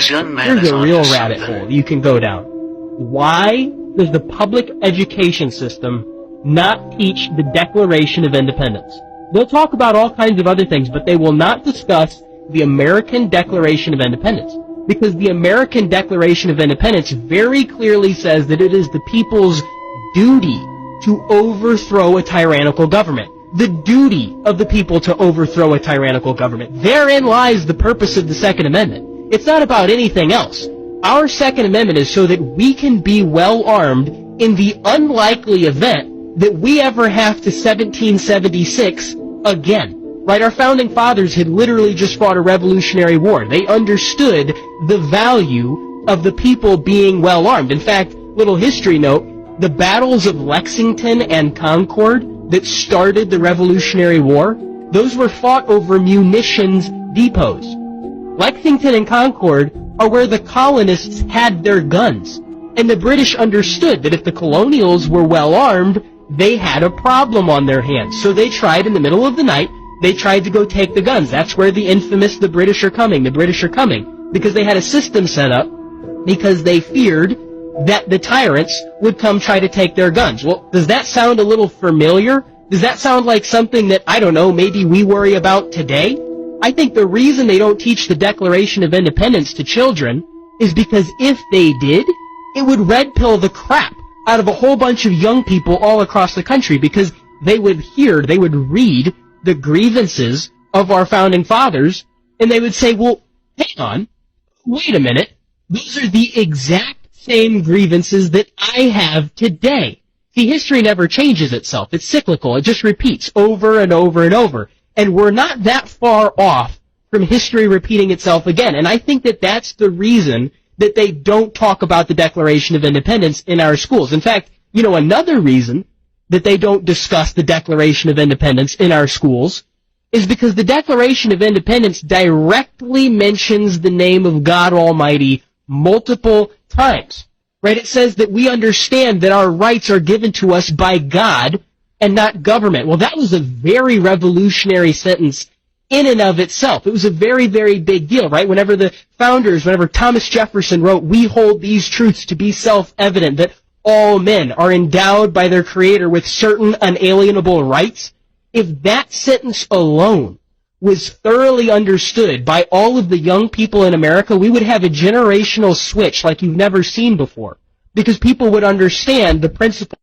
Here's a real rabbit hole you can go down. Why does the public education system not teach the Declaration of Independence? They'll talk about all kinds of other things, but they will not discuss the American Declaration of Independence. Because the American Declaration of Independence very clearly says that it is the people's duty to overthrow a tyrannical government. The duty of the people to overthrow a tyrannical government. Therein lies the purpose of the Second Amendment. It's not about anything else. Our Second Amendment is so that we can be well armed in the unlikely event that we ever have to 1776 again. Right? Our founding fathers had literally just fought a Revolutionary War. They understood the value of the people being well armed. In fact, little history note, the battles of Lexington and Concord that started the Revolutionary War, those were fought over munitions depots. Lexington and Concord are where the colonists had their guns. And the British understood that if the colonials were well armed, they had a problem on their hands. So they tried in the middle of the night, they tried to go take the guns. That's where the infamous the British are coming, because they had a system set up because they feared that the tyrants would come try to take their guns. Well, does that sound a little familiar? Does that sound like something that, I don't know, maybe we worry about today? I think the reason they don't teach the Declaration of Independence to children is because if they did, it would red pill the crap out of a whole bunch of young people all across the country, because they would read the grievances of our founding fathers, and they would say, well, hang on, wait a minute, those are the exact same grievances that I have today. See, history never changes itself. It's cyclical. It just repeats over and over and over. And we're not that far off from history repeating itself again. And I think that that's the reason that they don't talk about the Declaration of Independence in our schools. In fact, you know, another reason that they don't discuss the Declaration of Independence in our schools is because the Declaration of Independence directly mentions the name of God Almighty multiple times. Right? It says that we understand that our rights are given to us by God and not government. Well, that was a very revolutionary sentence in and of itself. It was a very, very big deal, right? Whenever Thomas Jefferson wrote, "We hold these truths to be self-evident, that all men are endowed by their Creator with certain unalienable rights," if that sentence alone was thoroughly understood by all of the young people in America, we would have a generational switch like you've never seen before, because people would understand the principle